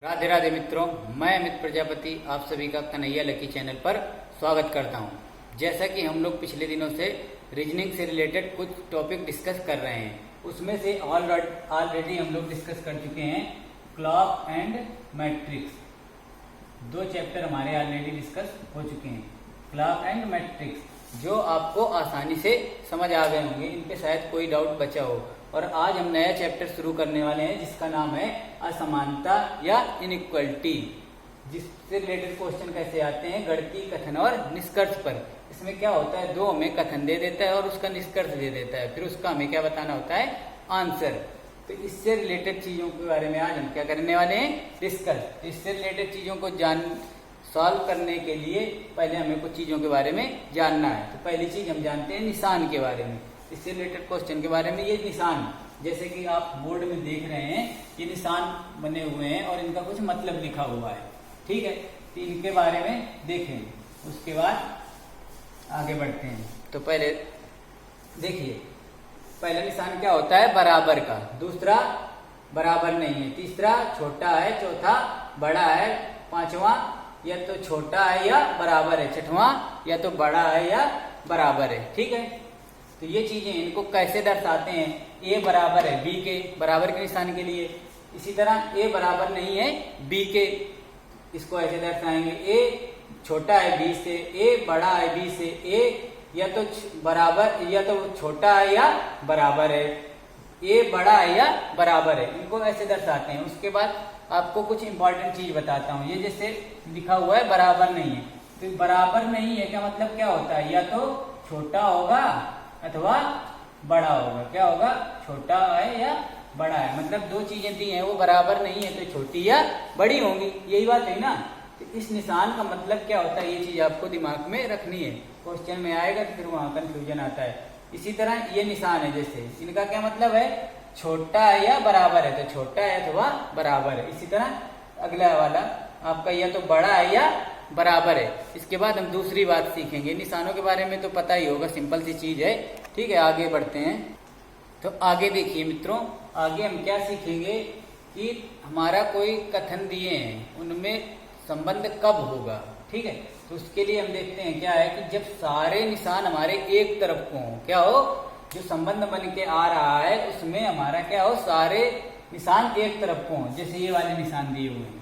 राधे राधे मित्रों, मैं अमित प्रजापति आप सभी का कन्हैया लकी चैनल पर स्वागत करता हूं। जैसा कि हम लोग पिछले दिनों से रीजनिंग से रिलेटेड कुछ टॉपिक डिस्कस कर रहे हैं, उसमें से ऑलरेडी हम लोग डिस्कस कर चुके हैं क्लॉक एंड मैट्रिक्स। दो चैप्टर हमारे ऑलरेडी डिस्कस हो चुके हैं, क्लॉक एंड मैट्रिक्स, जो आपको आसानी से समझ आ गए होंगे, इनके शायद कोई डाउट बचा हो। और आज हम नया चैप्टर शुरू करने वाले हैं जिसका नाम है असमानता या इनइक्वलिटी, जिससे रिलेटेड क्वेश्चन कैसे आते हैं गणितीय कथन और निष्कर्ष पर। इसमें क्या होता है, दो हमें कथन दे देता है और उसका निष्कर्ष दे देता है, फिर उसका हमें क्या बताना होता है, आंसर। तो इससे रिलेटेड चीजों के बारे में आज हम क्या करने वाले हैं, डिस्कस। तो इससे रिलेटेड चीजों को सॉल्व करने के लिए पहले हमें कुछ चीजों के बारे में जानना है। तो पहली चीज हम जानते हैं निशान के बारे में, इससे रिलेटेड क्वेश्चन के बारे में। ये निशान, जैसे कि आप बोर्ड में देख रहे हैं, ये निशान बने हुए हैं और इनका कुछ मतलब लिखा हुआ है, ठीक है। तो इनके बारे में देखें, उसके बाद आगे बढ़ते हैं। तो पहले देखिए, पहला निशान क्या होता है, बराबर का। दूसरा बराबर नहीं है, तीसरा छोटा है, चौथा बड़ा है, पांचवा या तो छोटा है या बराबर है, छठवां या तो बड़ा है या बराबर है, ठीक है। तो ये चीजें, इनको कैसे दर्शाते हैं, ए बराबर है बी के, बराबर के निशान के लिए। इसी तरह ए बराबर नहीं है बी के, इसको ऐसे दर्शाएंगे, ए छोटा है बी से, ए बड़ा है बी से, ए या तो बराबर या तो छोटा है या बराबर है, ए बड़ा है या बराबर है, इनको ऐसे दर्शाते हैं। उसके बाद आपको कुछ इंपॉर्टेंट चीज बताता हूँ। ये जैसे लिखा हुआ है बराबर नहीं है, तो बराबर नहीं है क्या मतलब क्या होता है, या तो छोटा होगा अथवा बड़ा होगा। क्या होगा, छोटा है या बड़ा है, मतलब दो चीजें दी हैं, वो बराबर नहीं है तो छोटी या बड़ी होंगी, यही बात है ना। तो इस निशान का मतलब क्या होता है, ये चीज आपको दिमाग में रखनी है, क्वेश्चन में आएगा तो फिर वहां कंफ्यूजन आता है। इसी तरह ये निशान है, जैसे इनका क्या मतलब है, छोटा है या बराबर है, तो छोटा है अथवा बराबर है। इसी तरह अगला वाला आपका या तो बड़ा है या बराबर है। इसके बाद हम दूसरी बात सीखेंगे, निशानों के बारे में तो पता ही होगा, सिंपल सी चीज है, ठीक है। आगे बढ़ते हैं। तो आगे देखिए मित्रों, आगे हम क्या सीखेंगे कि हमारा कोई कथन दिए हैं, उनमें संबंध कब होगा, ठीक है। तो उसके लिए हम देखते हैं क्या है कि जब सारे निशान हमारे एक तरफ को हो, क्या हो, जो संबंध बन के आ रहा है उसमें हमारा क्या हो, सारे निशान एक तरफ को हो। जैसे ये वाले निशान दिए हुए हैं,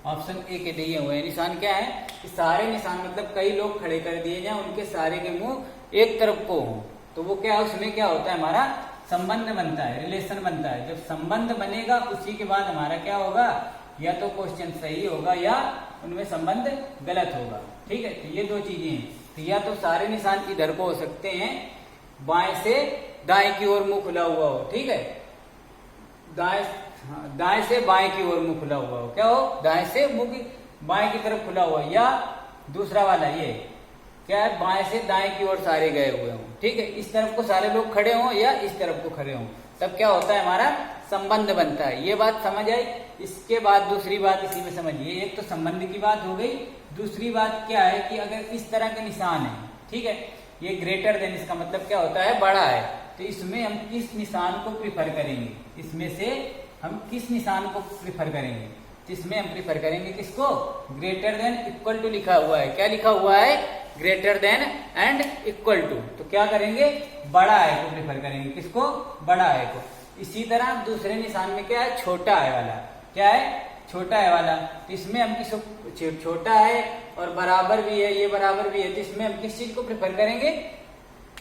ऑप्शन ए के दिए हुए हैं निशान, क्या है कि सारे निशान मतलब कई लोग खड़े कर दिए जाए, उनके सारे के मुंह एक तरफ को हो, तो वो क्या है, उसमें क्या होता है, हमारा संबंध बनता है, रिलेशन बनता है। जब संबंध बनेगा उसी के बाद हमारा क्या होगा, या तो क्वेश्चन सही होगा या उनमें संबंध गलत होगा, ठीक है। तो ये दो चीजें हैं। तो या तो सारे निशान इधर को हो सकते हैं, बाएं से दाएं की ओर मुंह खुला हुआ हो, ठीक है, दाएं से बाएं की ओर मुंह खुला हुआ हो, क्या हो, दाएं से मुंह की बाएं की तरफ खुला हुआ, या दूसरा वाला ये क्या है, बाएं से दाएं की ओर सारे गए हुए हों, ठीक है। इस तरफ को सारे लोग खड़े हों या इस तरफ को खड़े हों, तब क्या होता है, हमारा संबंध बनता है। ये बात समझ आई। इसके बाद दूसरी बात इसी में समझिए, एक तो संबंध की बात हो गई, दूसरी बात क्या है कि अगर इस तरह के निशान है, ठीक है, ये ग्रेटर देन, इसका मतलब क्या होता है, बड़ा है, तो इसमें हम किस निशान को प्रिफर करेंगे, इसमें से हम किस निशान को प्रिफर करेंगे, जिसमें हम प्रिफर करेंगे किसको, ग्रेटर देन इक्वल टू लिखा हुआ है, क्या लिखा हुआ है, greater than and equal to, तो क्या करेंगे, बड़ा है को प्रिफर करेंगे, किसको, बड़ा है को। इसी तरह दूसरे निशान में क्या है, छोटा है वाला, क्या है, छोटा है वाला, तो इसमें हम किसको, छोटा है और बराबर भी है, ये बराबर भी है, तो इसमें हम किस चीज को प्रिफर करेंगे,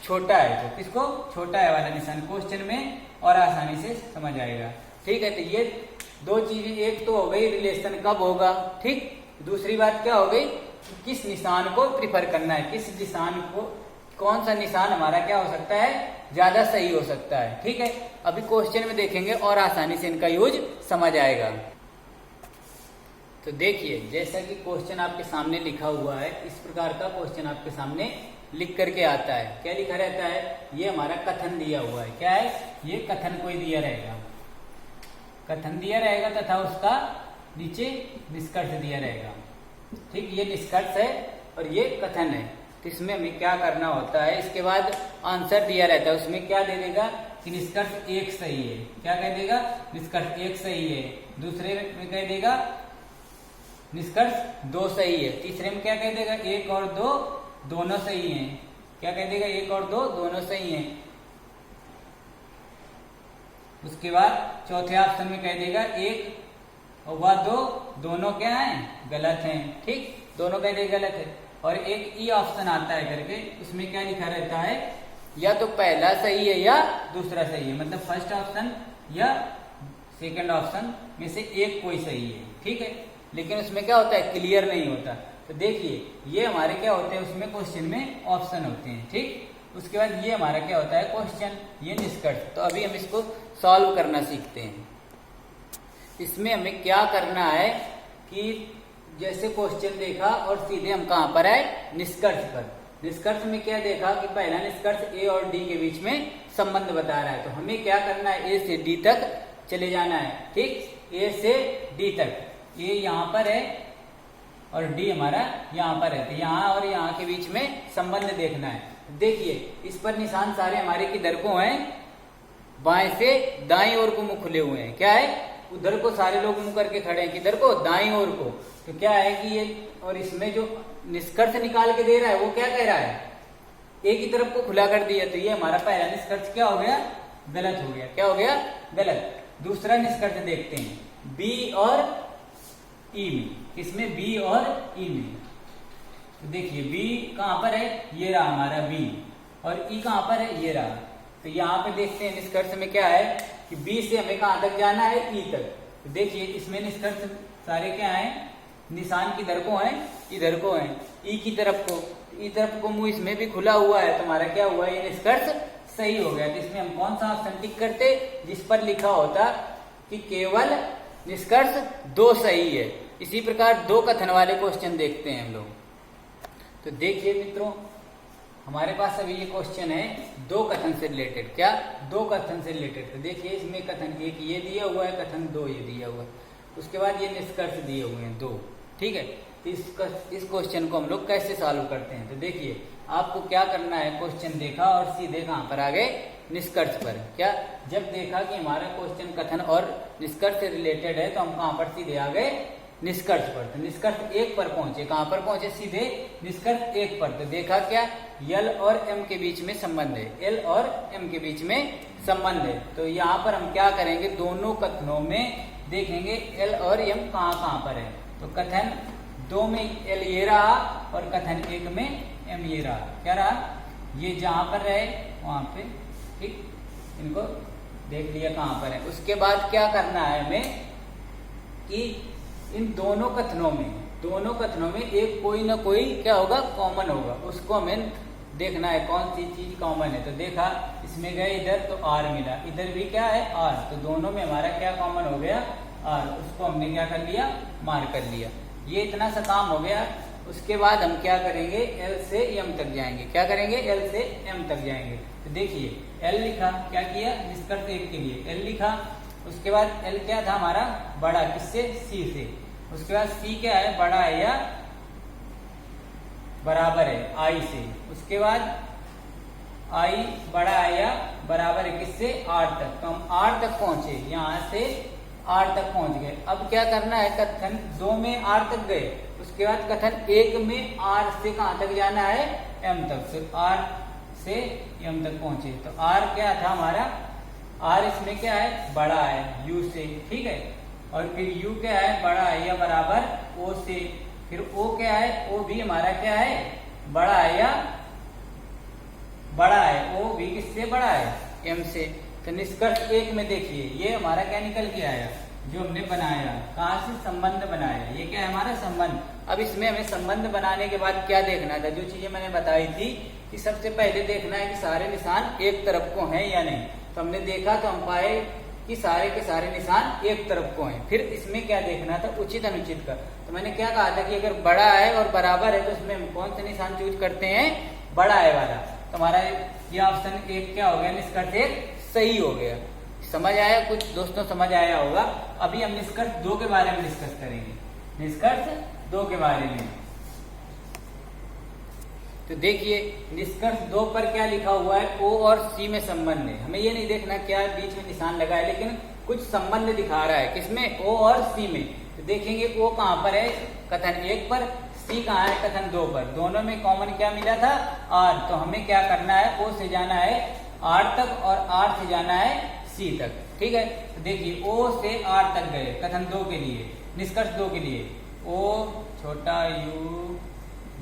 छोटा है, तो किसको, छोटा है वाला निशान, क्वेश्चन में और आसानी से समझ आएगा, ठीक है। तो ये दो चीजें, एक तो हो गई रिलेशन कब होगा, ठीक, दूसरी बात क्या हो गई, किस निशान को प्रिफर करना है, किस निशान को, कौन सा निशान हमारा क्या हो सकता है, ज्यादा सही हो सकता है, ठीक है। अभी क्वेश्चन में देखेंगे और आसानी से इनका यूज समझ आएगा। तो देखिए, जैसा कि क्वेश्चन आपके सामने लिखा हुआ है, इस प्रकार का क्वेश्चन आपके सामने लिख करके आता है। क्या लिखा रहता है, ये हमारा कथन दिया हुआ है, क्या है, ये कथन कोई दिया रहेगा, कथन दिया रहेगा तथा उसका नीचे निष्कर्ष दिया रहेगा, ठीक। ये निष्कर्ष है और ये कथन है, तो इसमें हमें क्या करना होता है, इसके बाद आंसर दिया रहता है, उसमें क्या दे देगा कि निष्कर्ष एक सही है, क्या कह देगा, निष्कर्ष एक सही है। दूसरे में कह देगा निष्कर्ष दो सही है। तीसरे में क्या कह देगा, एक और दो दोनों सही हैं। क्या कह देगा, एक और दो दोनों सही हैं। उसके बाद चौथे ऑप्शन में कह देगा एक और वह दो दोनों क्या हैं, गलत हैं। ठीक, दोनों कह देगा गलत है। और एक ई ऑप्शन आता है करके, उसमें क्या लिखा रहता है, या तो पहला सही है या दूसरा सही है, मतलब फर्स्ट ऑप्शन या सेकंड ऑप्शन में से एक कोई सही है। ठीक है, लेकिन उसमें क्या होता है, क्लियर नहीं होता। तो देखिए ये हमारे क्या होते हैं, उसमें क्वेश्चन में ऑप्शन होते हैं। ठीक, उसके बाद ये हमारा क्या होता है, क्वेश्चन, ये निष्कर्ष। तो अभी हम इसको सॉल्व करना सीखते हैं। इसमें हमें क्या करना है कि जैसे क्वेश्चन देखा और सीधे हम कहां पर आए, निष्कर्ष पर। निष्कर्ष में क्या देखा कि पहला निष्कर्ष ए और डी के बीच में संबंध बता रहा है। तो हमें क्या करना है, ए से डी तक चले जाना है। ठीक, ए से डी तक, ए यहाँ पर है और डी हमारा यहाँ पर है। तो यहाँ और यहाँ के बीच में संबंध देखना है। देखिए इस पर निशान सारे हमारे किधर को हैं, बाएं से दाईं ओर को मुंह खुले हुए हैं। क्या है, उधर को सारे लोग मुंह करके खड़े हैं, किधर को, दाईं ओर को। तो क्या है कि ये, और इसमें जो निष्कर्ष निकाल के दे रहा है वो क्या कह रहा है, एक ही तरफ को खुला कर दिया। तो ये हमारा पहला निष्कर्ष क्या हो गया, गलत हो गया। क्या हो गया, गलत। दूसरा निष्कर्ष देखते हैं, बी और ई में। किसमें, बी और ई में। तो देखिए बी कहां पर है, ये रहा हमारा बी, और ई कहां पर है, ये रहा। तो यहाँ पे देखते हैं निष्कर्ष में क्या है कि बी से हमें कहां तक जाना है, ई तक। तो देखिए इसमें निष्कर्ष सारे क्या है, निशान किधर को है, इधर को है, ई की तरफ को। ई तरफ को मुंह इसमें भी खुला हुआ है। तो हमारा क्या हुआ, ये निष्कर्ष सही हो गया। तो इसमें हम कौन सा ऑप्शन टिक करते, जिस पर लिखा होता कि केवल निष्कर्ष दो सही है। इसी प्रकार दो कथन वाले क्वेश्चन देखते हैं हम लोग। तो देखिए मित्रों, हमारे पास अभी ये क्वेश्चन है दो कथन से रिलेटेड। क्या, दो कथन से रिलेटेड। तो देखिए इसमें कथन एक ये दिया हुआ है, कथन दो ये दिया हुआ है, उसके बाद ये निष्कर्ष दिए हुए हैं दो। ठीक है, तो इस क्वेश्चन को हम लोग कैसे सॉल्व करते हैं। तो देखिए आपको क्या करना है, क्वेश्चन देखा और सीधे कहां पर आ गए, निष्कर्ष पर। क्या, जब देखा कि हमारा क्वेश्चन कथन और निष्कर्ष से रिलेटेड है तो हम कहां पर सीधे आ गए, निष्कर्ष पर। तो निष्कर्ष एक पर पहुंचे, कहां पर पहुंचे, सीधे निष्कर्ष एक पर। तो देखा क्या, एल और एम के बीच में संबंध है, एल और एम के बीच में संबंध है। तो यहाँ पर हम क्या करेंगे, दोनों कथनों में देखेंगे एल और एम कहां कहां पर है। तो कथन दो में एल ये रहा और कथन एक में एम ये रहा। क्या रहा, ये जहां पर रहे वहां पे। ठीक, इनको देख लिया कहां पर है। उसके बाद क्या करना है हमें कि इन दोनों कथनों में एक कोई ना कोई क्या होगा, कॉमन होगा। उसको हमें देखना है कौन सी चीज कॉमन है। तो देखा इसमें गए इधर तो आर मिला, इधर भी क्या है, आर। तो दोनों में हमारा क्या कॉमन हो गया, आर। उसको हमने क्या कर लिया, मार्क कर लिया। ये इतना सा काम हो गया। उसके बाद हम क्या करेंगे, एल से एम तक जाएंगे। क्या करेंगे, एल से एम तक जाएंगे। तो देखिए एल लिखा, क्या किया, निष्कर्ष एक के लिए एल लिखा। उसके बाद एल क्या था हमारा, बड़ा, किससे, सी से। उसके बाद सी क्या है, बड़ा है या बराबर है आई से। उसके बाद आई बड़ा है या बराबर है किससे, आर तक। तो हम आर तक पहुंचे, यहां से आर तक पहुंच गए। अब क्या करना है, कथन दो में आर तक गए, उसके बाद कथन एक में आर से कहां तक जाना है, एम तक। फिर आर से एम तक पहुंचे। तो आर क्या था हमारा, आर इसमें क्या है, बड़ा है यू से। ठीक है, और फिर यू क्या है, बड़ा है या बराबर ओ से। फिर ओ क्या है, ओ भी हमारा क्या है, बड़ा है या बड़ा है, ओ भी किससे बड़ा है, एम से। तो निष्कर्ष एक में देखिए ये हमारा क्या निकल के आया, जो हमने बनाया, कहां से, संबंध बनाया। ये क्या है हमारा संबंध। अब इसमें हमें संबंध बनाने के बाद क्या देखना था, जो चीजें मैंने बताई थी कि सबसे पहले देखना है कि सारे निशान एक तरफ को हैं या नहीं। तो हमने देखा तो हम पाए कि सारे के सारे निशान एक तरफ को हैं। फिर इसमें क्या देखना था, उचित अनुचित का। तो मैंने क्या कहा था कि अगर बड़ा है और बराबर है तो उसमें हम कौन से निशान चूज करते हैं, बड़ा है वाला। तो हमारा ये ऑप्शन एक क्या हो गया, निष्कर्ष एक सही हो गया। समझ आया, कुछ दोस्तों समझ आया होगा। अभी हम निष्कर्ष दो के बारे में डिस्कस करेंगे, निष्कर्ष दो के बारे में। तो देखिए निष्कर्ष दो पर क्या लिखा हुआ है, ओ और सी में संबंध है। हमें ये नहीं देखना क्या बीच में निशान लगा है, लेकिन कुछ संबंध दिखा रहा है, किसमें, ओ और सी में। तो देखेंगे ओ कहाँ पर है, कथन 1 पर, सी कहाँ है, कथन 2 पर। दोनों में कॉमन क्या मिला था, आर। तो हमें क्या करना है, ओ से जाना है आर तक और आर से जाना है सी तक। ठीक है, तो देखिए ओ से आर तक गए कथन 2 के लिए, निष्कर्ष 2 के लिए। ओ छोटा यू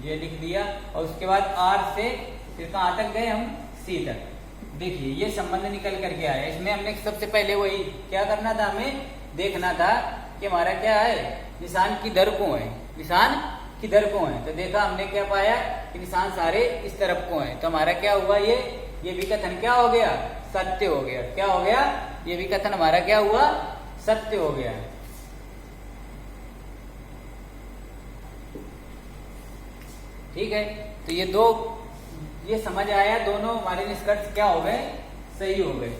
ये लिख दिया, और उसके बाद आर से फिर कहाँ तक गए हम, सी तक। देखिए ये संबंध निकल करके आया। इसमें हमने सबसे पहले वही क्या करना था, हमें देखना था कि हमारा क्या है, निशान किधर को है, निशान किधर को है। तो देखा हमने क्या पाया कि निशान सारे इस तरफ को हैं। तो हमारा क्या हुआ, ये भी कथन क्या हो गया, सत्य हो गया। क्या हो गया, ये भी कथन हमारा क्या हुआ, सत्य हो गया। ठीक है, तो ये समझ आया, दोनों हमारे निष्कर्ष क्या हो गए, सही हो गए।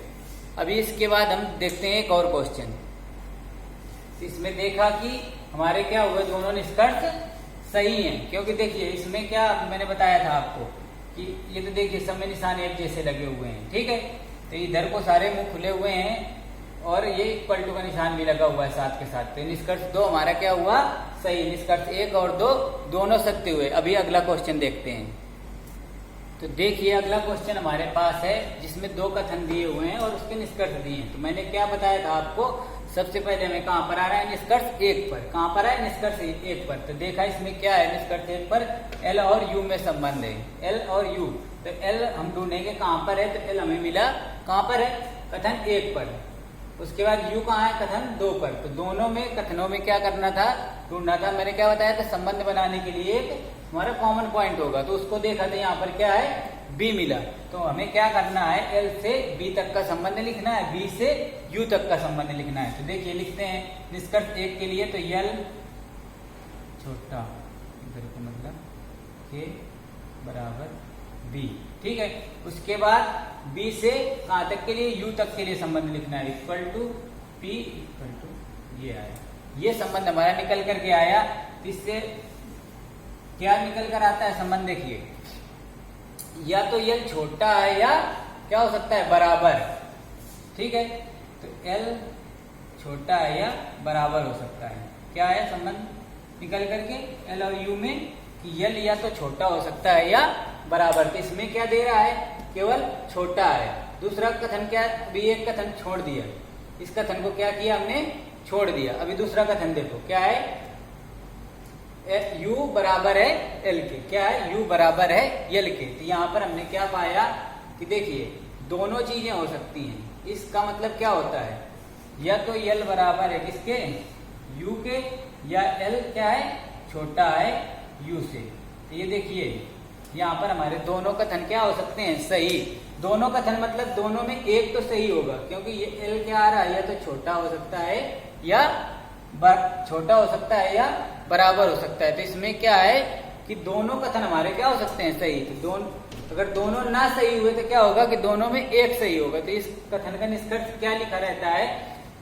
अभी इसके बाद हम देखते हैं एक और क्वेश्चन। इसमें देखा कि हमारे क्या हुए, दोनों निष्कर्ष सही हैं, क्योंकि देखिए इसमें क्या मैंने बताया था आपको कि ये तो देखिए सब में निशान एक जैसे लगे हुए हैं। ठीक है, तो इधर को सारे मुंह खुले हुए हैं और ये इक्वल टू का निशान भी लगा हुआ है साथ के साथ। तो निष्कर्ष 2 हमारा क्या हुआ, सही। निष्कर्ष 1 और 2 दोनों सत्य हुए। अभी अगला क्वेश्चन देखते हैं। तो देखिए अगला क्वेश्चन हमारे पास है जिसमें 2 कथन दिए हुए हैं और उसके निष्कर्ष दिए हैं। तो मैंने क्या बताया था आपको, सबसे पहले हमें कहाँ पर आ रहा है, निष्कर्ष 1 पर। कहाँ पर है, निष्कर्ष 1 पर। तो देखा इसमें क्या है, निष्कर्ष 1 पर एल और यू में संबंध है, एल और यू। तो एल हम ढूंढेंगे कहाँ पर है, तो एल हमें मिला कहाँ पर है, कथन 1 पर। उसके बाद यू कहाँ है, कथन 2 पर। तो दोनों में कथनों में क्या करना था, ढूंढना था। मैंने क्या बताया था, संबंध बनाने के लिए एक हमारा कॉमन पॉइंट होगा। तो उसको देखा था, यहाँ पर क्या है, बी मिला। तो हमें क्या करना है, एल से बी तक का संबंध लिखना है, बी से यू तक का संबंध लिखना है। तो देखिए लिखते हैं निष्कर्ष 1 के लिए, तो यल छोटा इधर को मतलब के बराबर बी। ठीक है, उसके बाद बी से कहाँ तक के लिए, यू तक के लिए संबंध लिखना है, equal to P equal to ये आया। ये संबंध हमारा निकल करके आया। इससे क्या निकल कर आता है संबंध, देखिए या तो यल छोटा है या क्या हो सकता है, बराबर। ठीक है, तो एल छोटा है या बराबर हो सकता है। क्या है संबंध निकल करके एल और यू में, कि यल या तो छोटा हो सकता है या बराबर। तो इसमें क्या दे रहा है, केवल छोटा है। दूसरा कथन क्या, अभी एक कथन छोड़ दिया, इस कथन को क्या किया हमने, छोड़ दिया। अभी दूसरा कथन देखो क्या है, u बराबर है l के। क्या है, u बराबर है l के। तो यहाँ पर हमने क्या पाया कि देखिए दोनों चीजें हो सकती हैं। इसका मतलब क्या होता है, या तो l बराबर है किसके, u के, या l क्या है, छोटा है u से। तो ये देखिए यहाँ पर हमारे दोनों कथन क्या हो सकते हैं, सही। दोनों कथन मतलब दोनों में एक तो सही होगा, क्योंकि ये l क्या आ रहा है, या तो छोटा हो सकता है या छोटा हो सकता है या बराबर हो सकता है। तो इसमें क्या है कि दोनों कथन हमारे क्या हो सकते हैं, सही। तो अगर दोनों ना सही हुए तो क्या होगा कि दोनों में एक सही होगा। तो इस कथन का निष्कर्ष क्या लिखा रहता है,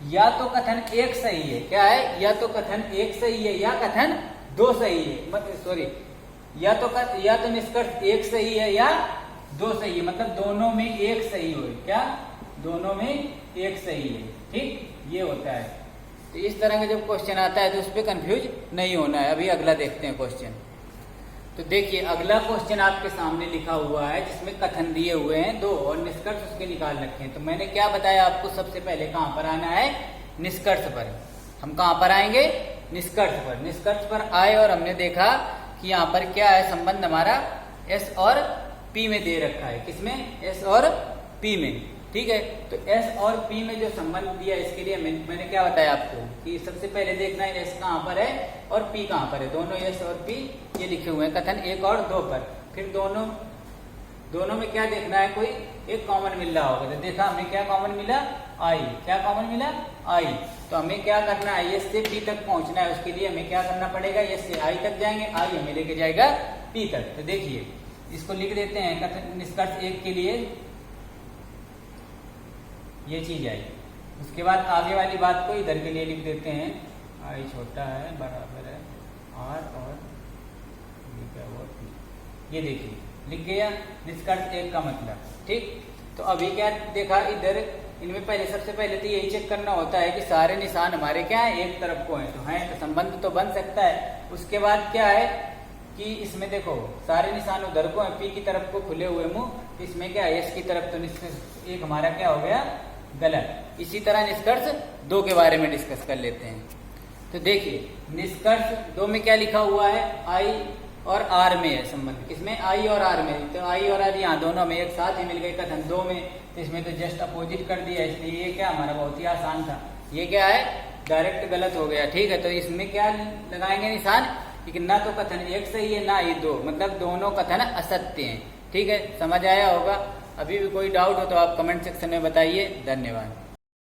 या तो कथन 1 सही है, क्या है, या तो कथन 1 सही है या कथन 2 सही है, सॉरी, या तो निष्कर्ष 1 सही है या 2 सही है, मतलब दोनों में एक सही हो। क्या, दोनों में एक सही है। ठीक, ये होता है। तो इस तरह का जब क्वेश्चन आता है तो उस पर कंफ्यूज नहीं होना है। अभी अगला देखते हैं क्वेश्चन। तो देखिए अगला क्वेश्चन आपके सामने लिखा हुआ है जिसमें कथन दिए हुए हैं 2 और निष्कर्ष उसके निकाल रखे हैं। तो मैंने क्या बताया आपको, सबसे पहले कहाँ पर आना है, निष्कर्ष पर। हम कहाँ पर आएंगे, निष्कर्ष पर। निष्कर्ष पर आए और हमने देखा कि यहाँ पर क्या है, संबंध हमारा एस और पी में दे रखा है। किसमें, एस और पी में। ठीक है, तो S और P में जो संबंध दिया इसके लिए मैंने क्या बताया आपको कि सबसे पहले देखना है S कहाँ पर है और P कहाँ पर है। दोनों S और P ये लिखे हुए हैं कथन 1 और 2 पर। फिर दोनों में क्या देखना है, कोई एक कॉमन मिल रहा होगा। तो देखा हमें क्या कॉमन मिला, I। क्या कॉमन मिला, I। तो हमें क्या करना है, S से P तक पहुंचना है। उसके लिए हमें क्या करना पड़ेगा, S से I तक जाएंगे, I हमें लेके जाएगा P तक। तो देखिए इसको लिख देते हैं कथन निष्कर्ष 1 के लिए ये चीज आई। उसके बाद आगे वाली बात को इधर के लिए लिख देते हैं, आई छोटा है बराबर है आर और ये क्या हुआ, ये देखिए लिख गया निष्कर्ष 1 का मतलब। ठीक, तो अभी क्या देखा, इधर इनमें पहले सबसे पहले तो यही चेक करना होता है कि सारे निशान हमारे क्या है, एक तरफ को हैं, तो संबंध तो बन सकता है। उसके बाद क्या है कि इसमें देखो सारे निशान उधर को हैं, पी की तरफ को खुले हुए मुंह, इसमें क्या है एस की तरफ, तो निष्कर्ष एक हमारा क्या हो गया, गलत। इसी तरह निष्कर्ष 2 के बारे में डिस्कस कर लेते हैं। तो देखिए निष्कर्ष 2 में क्या लिखा हुआ है, आई और आर में है संबंध, किसमें, आई और आर में। तो आई और आर यहाँ दोनों में एक साथ ही मिल गए कथन 2 में, तो इसमें तो जस्ट अपोजिट कर दिया, इसलिए ये क्या हमारा बहुत ही आसान था, ये क्या है डायरेक्ट गलत हो गया। ठीक है, तो इसमें क्या लगाएंगे निशान कि ना तो कथन एक सही है ना ही 2, मतलब दोनों कथन असत्य हैं। ठीक है, समझ आया होगा। अभी भी कोई डाउट हो तो आप कमेंट सेक्शन में बताइए। धन्यवाद।